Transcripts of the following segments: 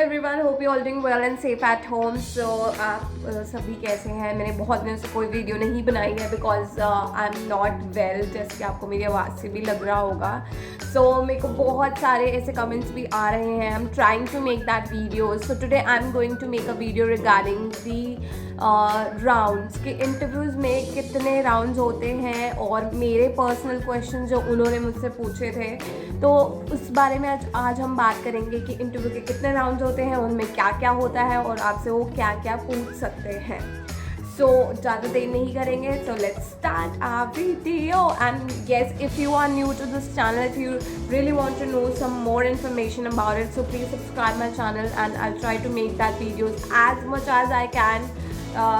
Everyone, hope you all doing well and safe at home. So आप सभी कैसे हैं? मैंने बहुत दिनों से कोई वीडियो नहीं बनाई है because I am not well, जैसे कि आपको मेरी आवाज़ से भी लग रहा होगा। सो मेरे को बहुत सारे ऐसे कमेंट्स भी आ रहे हैं। I am trying to make that video. So today I am going to make a video regarding the rounds के इंटरव्यूज़ में कितने राउंड्स होते हैं और मेरे पर्सनल क्वेश्चन जो उन्होंने मुझसे पूछे थे, तो उस बारे में आज हम बात करेंगे कि इंटरव्यू के कितने राउंड्स होते हैं, उनमें क्या क्या होता है और आपसे वो क्या क्या पूछ सकते हैं। सो ज़्यादा देर नहीं करेंगे, so let's start our video. And yes, if you are new to this channel, if you really want to know some more information about it, so please subscribe my channel and I'll try to make that videos as much as I can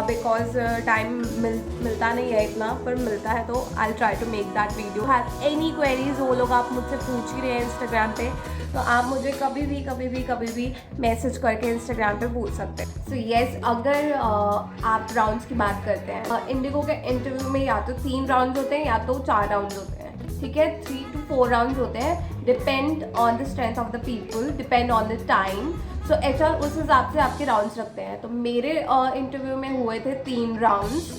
because time मिलता नहीं है इतना, पर मिलता है तो I'll try to make that video. Have any queries, वो लोग आप मुझसे पूछ ही रहे हैं इंस्टाग्राम पे, तो आप मुझे कभी भी मैसेज करके इंस्टाग्राम पे पूछ सकते हैं। सो येस, अगर आप राउंड्स की बात करते हैं, इंडिगो के इंटरव्यू में या तो 3 राउंड्स होते हैं या तो 4 राउंड्स होते हैं। ठीक है, 3 to 4 राउंड्स होते हैं, depend on the strength of the people, depend on the time. So HR उस हिसाब से आपके राउंड्स रखते हैं। तो मेरे इंटरव्यू में हुए थे 3 rounds.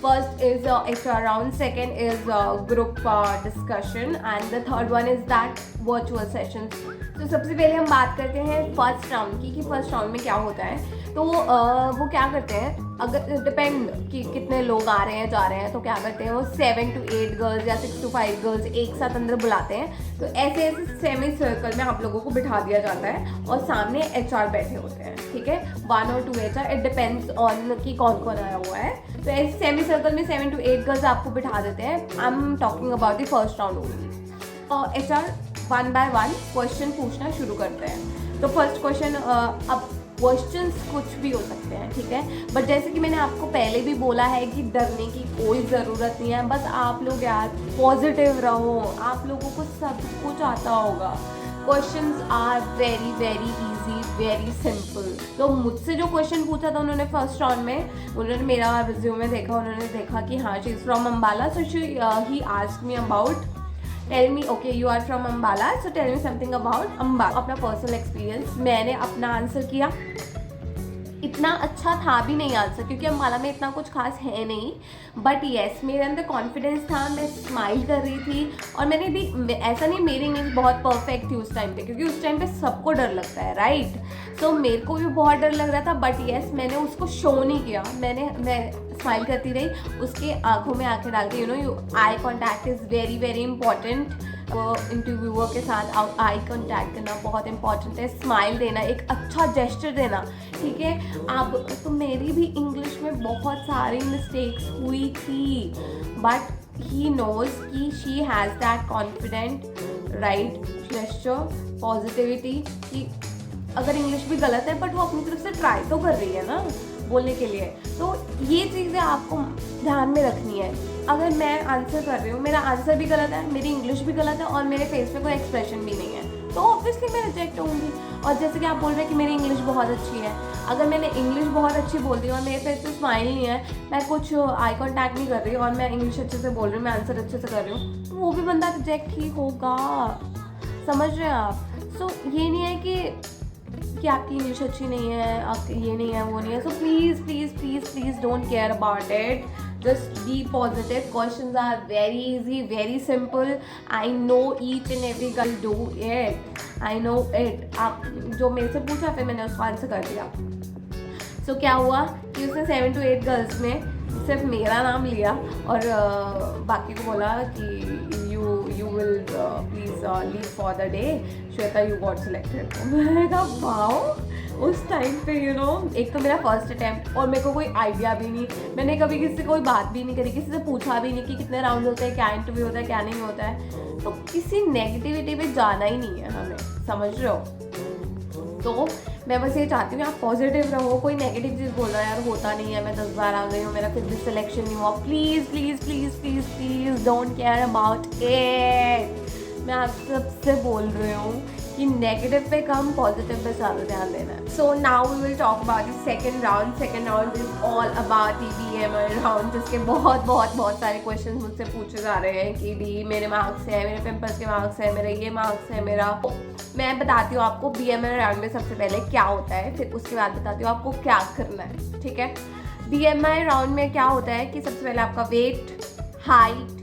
First is HR round, second is group discussion and the third one is that virtual session. तो सबसे पहले हम बात करते हैं फर्स्ट राउंड की कि फर्स्ट राउंड में क्या होता है। तो वो क्या करते हैं, अगर डिपेंड कि कितने लोग आ रहे हैं जा रहे हैं, तो क्या करते हैं वो 7 to 8 गर्ल्स या 6 to 5 गर्ल्स एक साथ अंदर बुलाते हैं। तो ऐसे सेमी सर्कल में आप लोगों को बिठा दिया जाता है और सामने HR बैठे होते हैं। ठीक है, 1 or 2 HR, it depends on कि कौन कौन आया हुआ है। तो ऐसे सेमी सर्कल में 7 to 8 गर्ल्स आपको बिठा देते हैं। I am talking about the first round only. HR 1 by 1 question पूछना शुरू करते हैं। तो फर्स्ट क्वेश्चन, अब क्वेश्चंस कुछ भी हो सकते हैं, ठीक है, बट जैसे कि मैंने आपको पहले भी बोला है कि डरने की कोई ज़रूरत नहीं है। बस आप लोग यार पॉजिटिव रहो, आप लोगों को सब कुछ आता होगा। Questions are very easy, very simple. तो मुझसे जो क्वेश्चन पूछा था उन्होंने फर्स्ट राउंड में, उन्होंने मेरा रिज्यूमे देखा, उन्होंने देखा कि हाँ she is from Ambala. So he asked me about, tell me, okay you are from Ambala, so tell me something about Ambala, अपना पर्सनल एक्सपीरियंस। मैंने अपना आंसर किया। इतना अच्छा था भी नहीं आंसर, क्योंकि अम्बाला में इतना कुछ खास है नहीं, बट येस मेरे अंदर कॉन्फिडेंस था, मैं स्माइल कर रही थी। और मैंने भी ऐसा नहीं, मेरी इंग्लिश बहुत परफेक्ट थी उस टाइम पे, क्योंकि उस टाइम पे सबको डर लगता है, राइट। तो मेरे को भी बहुत डर लग रहा था, बट येस मैंने उसको शो नहीं किया। मैं स्माइल करती रही, उसके आंखों में आंखें डाल के, you eye contact is very important. Interviewer के साथ आई कॉन्टैक्ट करना बहुत इंपॉर्टेंट है। स्माइल देना, एक अच्छा जेस्चर देना, ठीक है। आप तो मेरी भी इंग्लिश में बहुत सारी मिस्टेक्स हुई थी, बट ही नोज कि she has that confident right gesture, positivity, कि अगर इंग्लिश भी गलत है बट वो अपनी तरफ से ट्राई तो कर रही है ना बोलने के लिए। तो ये चीज़ें आपको ध्यान में रखनी है। अगर मैं आंसर कर रही हूँ, मेरा आंसर भी गलत है, मेरी इंग्लिश भी गलत है और मेरे फेस पे कोई एक्सप्रेशन भी नहीं है, तो ऑब्वियसली मैं रिजेक्ट होंगी। और जैसे कि आप बोल रहे हैं कि मेरी इंग्लिश बहुत अच्छी है, अगर मैंने इंग्लिश बहुत अच्छी बोल दी और मेरे फेस पे स्माइल नहीं है, मैं कुछ आई कॉन्टैक्ट नहीं कर रही और मैं इंग्लिश अच्छे से बोल रही हूँ, मैं आंसर अच्छे से कर रही हूँ, तो वो भी बंदा रिजेक्ट ही होगा। समझ रहे हैं आप? सो ये नहीं है कि आपकी इंग्लिश अच्छी नहीं है, आपकी ये नहीं है, वो नहीं है। So please don't care about it, just be positive. Questions are very easy, very simple. I know each and every girl do it, I know it. आप जो मेरे से पूछा फिर मैंने उसको आंसर कर दिया। So क्या हुआ कि उसने 7 to 8 गर्ल्स में सिर्फ मेरा नाम लिया और बाकी को बोला कि you will please leave for the day, Shweta you got selected। मैंने कहा वाओ, उस टाइम पे एक तो मेरा फर्स्ट अटैम्प्ट और मेरे को कोई आइडिया भी नहीं, मैंने कभी किसी से कोई बात भी नहीं करी, किसी से पूछा भी नहीं कि कितने राउंड होते हैं, क्या इंटरव्यू होता है, क्या नहीं होता है। तो किसी नेगेटिविटी पे जाना ही नहीं है हमें, समझ रहे हो। तो मैं बस ये चाहती हूँ आप पॉजिटिव रहो। कोई नेगेटिव चीज़ बोल रहा है यार होता नहीं है, मैं 10 बार आ गई हूँ, मेरा फिर भी सिलेक्शन नहीं हुआ, please don't care about it. मैं आप सबसे बोल रही हूँ कि नेगेटिव पे कम, पॉजिटिव पे ज़्यादा ध्यान देना है। So now we will talk about the second round. Second round is all about the BMI round, जिसके बहुत सारे क्वेश्चन मुझसे पूछे जा रहे हैं कि दी मेरे मार्क्स हैं, मेरे पिंपल्स के मार्क्स हैं, मेरे ये मार्क्स हैं, मेरा। मैं बताती हूँ आपको BMI राउंड में सबसे पहले क्या होता है, फिर उसके बाद बताती हूँ आपको क्या करना है, ठीक है। BMI राउंड में क्या होता है कि सबसे पहले आपका वेट, हाइट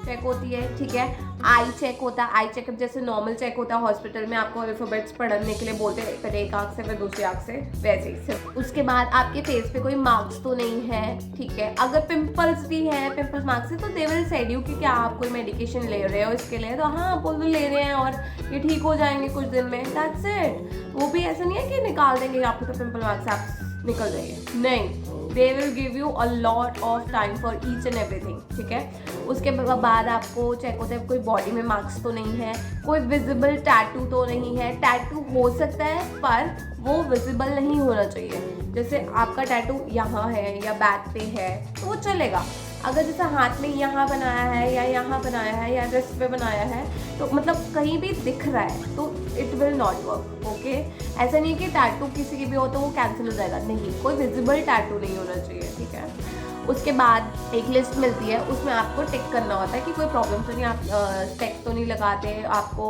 चेक होती है, ठीक है। आई चेक होता है, आई चेकअप जैसे नॉर्मल चेक होता है हॉस्पिटल में, आपको अल्फाबेट्स पढ़ने के लिए बोलते हैं, पहले एक आँख से फिर दूसरी आँख से, वैसे ही सिर्फ। उसके बाद आपके फेस पे कोई मार्क्स तो नहीं है, ठीक है। अगर पिंपल्स भी है, पिंपल्स मार्क्स है, तो दे विल सेड यू कि क्या आप कोई मेडिकेशन ले रहे हो इसके लिए, तो हाँ बोल दो ले रहे हैं और ये ठीक हो जाएंगे कुछ दिन में, दैट्स इट। वो भी ऐसा नहीं है कि निकाल देंगे आपको तो पिंपल मार्क्स आप निकल जाइए, नहीं, they will give you a lot of time for each and everything, ठीक है। उसके बाद आपको चेक होता है कोई बॉडी में मार्क्स तो नहीं है, कोई विजिबल टैटू तो नहीं है। टैटू हो सकता है पर वो विजिबल नहीं होना चाहिए। जैसे आपका टैटू यहाँ है या बैक पे है तो वो चलेगा। अगर जैसे हाथ में यहाँ बनाया है या यहाँ बनाया है या रिस्ट पे बनाया है, तो मतलब कहीं भी दिख रहा है तो it will not work, okay. ऐसा नहीं है कि टैटू किसी की भी हो तो वो कैंसिल हो जाएगा, नहीं, कोई विजिबल टैटू नहीं होना चाहिए, ठीक है। उसके बाद एक लिस्ट मिलती है, उसमें आपको टिक करना होता है कि कोई प्रॉब्लम तो नहीं, आप स्टेक्स तो नहीं लगाते, आपको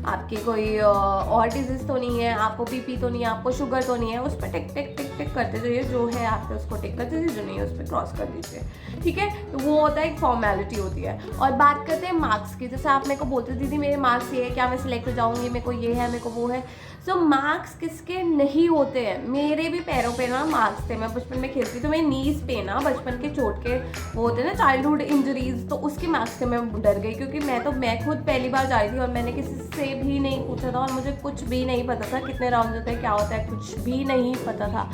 आपकी कोई और डिजीज़ तो नहीं है, आपको BP तो नहीं है, आपको शुगर तो नहीं है, उस पर टिक टिक टिक टिक करते जाइए। जो है आप उसको टिक करते दीजिए, जो नहीं है उस पर क्रॉस कर दीजिए, ठीक है। तो वो होता है एक फॉर्मेलिटी होती है। और बात करते हैं मार्क्स की, जैसे आप मेरे को बोलते दीदी मेरे मार्क्स ये है, क्या मैं सिलेक्ट हो जाऊँगी, मेरे को ये है, मेरे को वो है। सो मार्क्स किसके नहीं होते हैं, मेरे भी पैरों पे ना मार्क्स थे। मैं बचपन में खेलती तो मेरी नीज पे ना बचपन के चोट के वो होते हैं ना चाइल्डहुड इंजरीज, तो उसके मार्क्स से मैं डर गई, क्योंकि मैं खुद पहली बार जा रही थी और मैंने किसी से भी नहीं पूछा था और मुझे कुछ भी नहीं पता था कितने राउंड होते हैं, क्या होता है, कुछ भी नहीं पता था।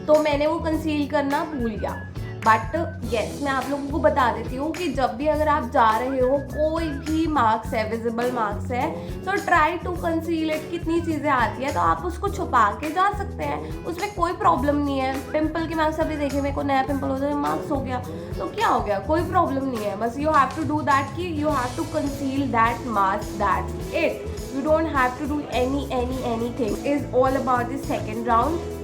तो मैंने वो कंसील करना भूल गया। बट येस, मैं आप लोगों को बता देती हूँ कि जब भी अगर आप जा रहे हो, कोई भी मार्क्स है, विजिबल मार्क्स है, तो ट्राई टू कंसील इट। कितनी चीज़ें आती है तो आप उसको छुपा के जा सकते हैं, उसमें कोई प्रॉब्लम नहीं है। पिंपल के मार्क्स अभी देखे, मेरे को नया पिंपल हो जाए, मार्क्स हो गया तो क्या हो गया, कोई प्रॉब्लम नहीं है। बस you have to do that कि you have to conceal that marks, that's it. You don't have to do anything. Is all about the second round.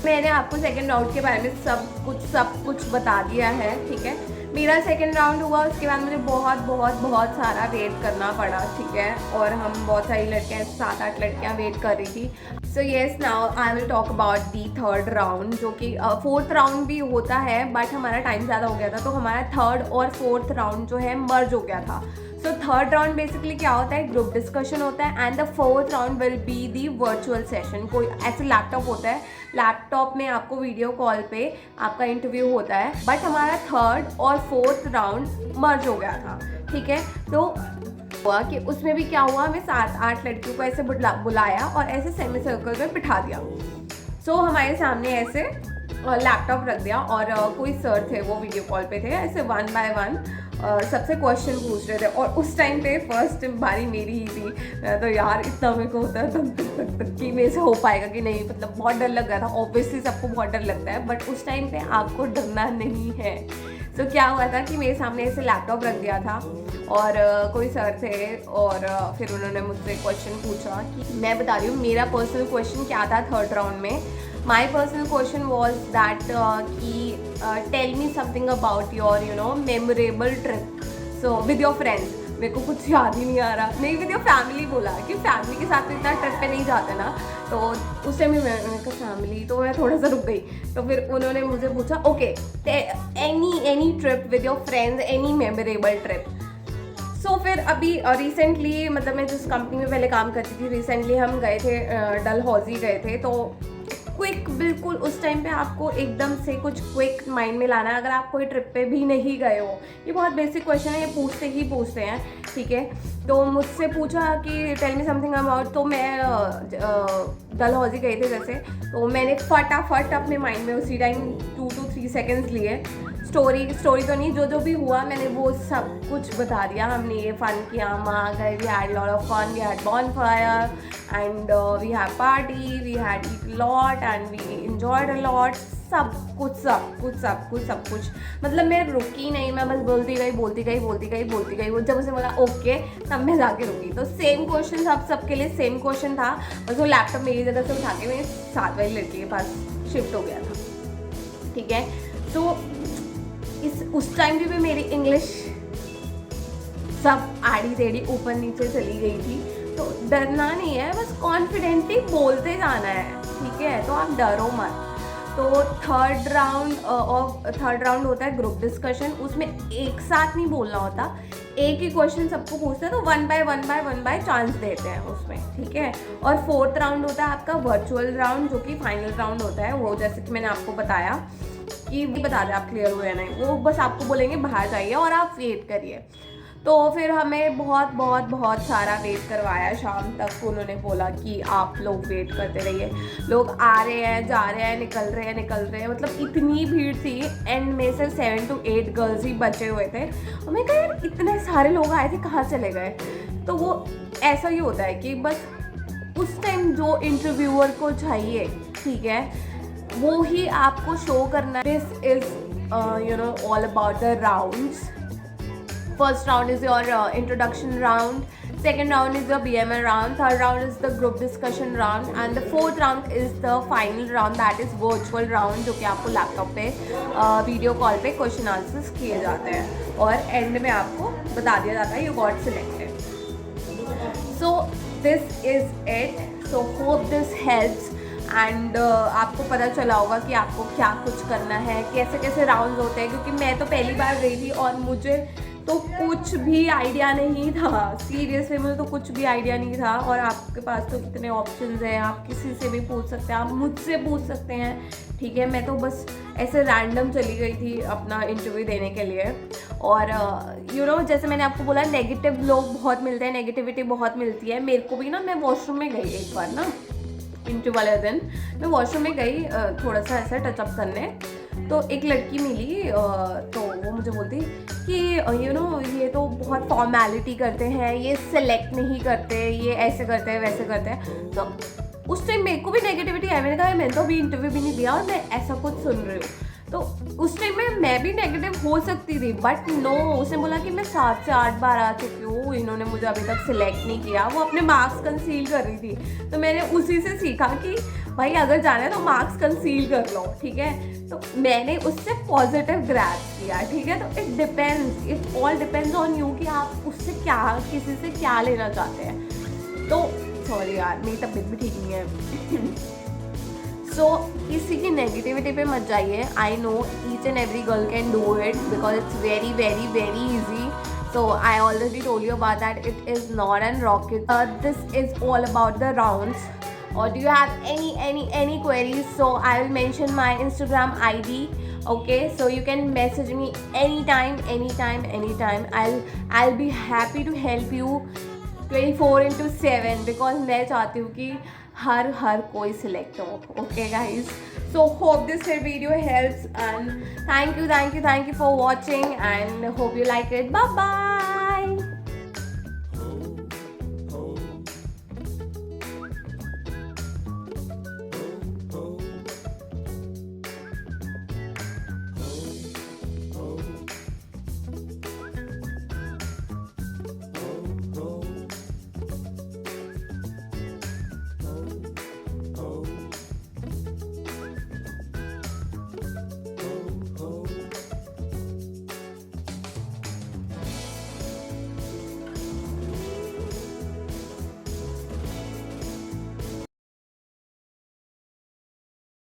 मैंने आपको सेकेंड राउंड के बारे में सब कुछ बता दिया है, ठीक है। मेरा सेकेंड राउंड हुआ, उसके बाद मुझे बहुत सारा वेट करना पड़ा, ठीक है। और हम बहुत सारी लड़कियाँ, 7-8 लड़कियाँ वेट कर रही थी। So yes, now I will talk about the third round, जो कि फोर्थ राउंड भी होता है, बट हमारा टाइम ज़्यादा हो गया था, तो हमारा थर्ड और फोर्थ राउंड जो है मर्ज हो गया था। सो थर्ड राउंड बेसिकली क्या होता है, ग्रुप डिस्कशन होता है, and the fourth round will be the virtual session. कोई ऐसे लैपटॉप होता है, लैपटॉप में आपको वीडियो कॉल पे आपका इंटरव्यू होता है। बट हमारा थर्ड और फोर्थ राउंड मर्ज हो गया था, ठीक है। तो हुआ कि उसमें भी क्या हुआ, हमें 7-8 लड़कियों को ऐसे बुलाया और ऐसे सेमी सर्कल में बिठा दिया। सो हमारे सामने ऐसे लैपटॉप रख दिया और कोई सर थे, वो वीडियो कॉल पे थे, ऐसे 1 बाय 1 सबसे क्वेश्चन पूछ रहे थे। और उस टाइम पे फर्स्ट बारी मेरी ही थी, तो यार इतना मेरे को होता है तक कि मेरे से हो पाएगा कि नहीं, मतलब बहुत डर लग रहा था। ऑब्वियसली सबको बहुत डर लगता है, बट उस टाइम पे आपको डरना नहीं है। तो क्या हुआ था कि मेरे सामने ऐसे लैपटॉप रख दिया था और कोई सर थे और फिर उन्होंने मुझसे क्वेश्चन पूछा कि मैं बता रही हूँ मेरा पर्सनल क्वेश्चन क्या था थर्ड राउंड में। My personal question was that कि tell me something about your memorable trip so with your friends. मेरे को कुछ याद ही नहीं आ रहा, नहीं विद योर फैमिली बोला कि फैमिली के साथ तो इतना ट्रिप पे नहीं जाते ना। तो उस टाइम मैंने कहा फैमिली, तो मैं थोड़ा सा रुक गई। तो फिर उन्होंने मुझे पूछा okay any trip with your friends, any memorable trip. So फिर अभी रिसेंटली, मतलब मैं जिस कंपनी में पहले काम करती थी, रिसेंटली हम गए थे डलहौजी गए थे। तो क्विक, बिल्कुल उस टाइम पे आपको एकदम से कुछ क्विक माइंड में लाना है अगर आप कोई ट्रिप पे भी नहीं गए हो। ये बहुत बेसिक क्वेश्चन है, ये पूछते हैं, ठीक है। तो मुझसे पूछा कि टेल मी समथिंग अबाउट, तो मैं डलहौजी गई थी जैसे, तो मैंने फटाफट अपने माइंड में उसी टाइम 2 to 3 सेकेंड्स लिए। स्टोरी तो नहीं, जो भी हुआ मैंने वो सब कुछ बता दिया। हमने ये फन किया, हम आ गए, we had lot of fun, we had bonfire and we have party, we had eat a lot and we enjoyed a lot. सब कुछ। मतलब मैं रुकी नहीं, मैं बस बोलती गई। वो जब उसने बोला ओके, तब मैं जाके रुकी। तो सेम क्वेश्चन सबके लिए सेम क्वेश्चन था, बस वो लैपटॉप मेरी जगह से उठा के मेरे साथ वाली लड़की के पास शिफ्ट हो गया था, ठीक है। तो उस टाइम भी मेरी इंग्लिश सब आड़ी टेढ़ी ऊपर नीचे चली गई थी। तो डरना नहीं है, बस कॉन्फिडेंटली बोलते जाना है, ठीक है। तो आप डरो मत। तो थर्ड राउंड होता है ग्रुप डिस्कशन। उसमें एक साथ नहीं बोलना होता, एक ही क्वेश्चन सबको पूछते हैं, तो वन बाय चांस देते हैं उसमें, ठीक है। और फोर्थ राउंड होता है आपका वर्चुअल राउंड, जो कि फाइनल राउंड होता है। वो जैसे कि मैंने आपको बताया कि बता दें आप क्लियर हुए या नहीं, वो बस आपको बोलेंगे बाहर जाइए और आप वेट करिए। तो फिर हमें बहुत सारा वेट करवाया शाम तक। उन्होंने बोला कि आप लोग वेट करते रहिए, लोग आ रहे हैं, जा रहे हैं, निकल रहे हैं। मतलब इतनी भीड़ थी, एंड में से 7 to 8 गर्ल्स ही बचे हुए थे। और मैं कहा यार इतने सारे लोग आए थे, कहाँ चले गए। तो वो ऐसा ही होता है कि बस उस टाइम जो इंटरव्यूअर को चाहिए, ठीक है, वो ही आपको शो करना है। This is all about the rounds. First round is your introduction round, second round is your BMR round, third round is the group discussion round, and the fourth round is the final round, that is virtual round, जो कि आपको laptop पे video call पे question answers किए जाते हैं और and में आपको बता दिया जाता है you got selected. So this is it. So hope this helps and आपको पता चला होगा कि आपको क्या कुछ करना है, कैसे कैसे राउंड होते हैं, क्योंकि मैं तो पहली बार गई थी और मुझे तो कुछ भी आइडिया नहीं था। सीरियसली मुझे तो कुछ भी आइडिया नहीं था। और आपके पास तो इतने ऑप्शंस हैं, आप किसी से भी पूछ सकते हैं, आप मुझसे पूछ सकते हैं, ठीक है। मैं तो बस ऐसे रैंडम चली गई थी अपना इंटरव्यू देने के लिए। और जैसे मैंने आपको बोला, नेगेटिव लोग बहुत मिलते हैं, नेगेटिविटी बहुत मिलती है। मेरे को भी ना, मैं वॉशरूम में गई एक बार ना, इंटरव्यू वाले दिन मैं वॉशरूम में गई थोड़ा सा ऐसा टचअप करने। तो एक लड़की मिली, तो वो मुझे बोलती कि ये तो बहुत फॉर्मेलिटी करते हैं, ये सिलेक्ट नहीं करते, ये ऐसे करते हैं वैसे करते हैं। तो उस टाइम मेरे को भी नेगेटिविटी आई। मैंने कहा मैंने तो अभी इंटरव्यू भी नहीं दिया और मैं ऐसा कुछ सुन रही हूँ। तो उस टाइम में मैं भी नेगेटिव हो सकती थी, बट नो, उसने बोला कि मैं 7 से 8 बार आ चुकी हूँ, इन्होंने मुझे अभी तक सिलेक्ट नहीं किया। वो अपने मार्क्स कंसील कर रही थी। तो मैंने उसी से सीखा कि भाई अगर जाना है तो मार्क्स कंसील कर लो, ठीक है। तो मैंने उससे पॉजिटिव ग्रैस्प किया, ठीक है। तो it all depends on you कि आप उससे क्या, किसी से क्या लेना चाहते हैं। तो सॉरी यार, मेरी तबीयत भी ठीक नहीं है। सो किसी की नेगेटिविटी पे मत जाइए। I know each and every girl can do it because it's very very very easy. So I already told you about that. It is not an rocket. This is all about the rounds. Or do you have any queries? So I will mention my Instagram ID. Okay, so you can message me anytime. I'll be happy to help you 24/7 because मैं चाहती हूँ कि हर कोई select हो। Okay guys, so hope this video helps and thank you for watching and hope you like it. Bye bye.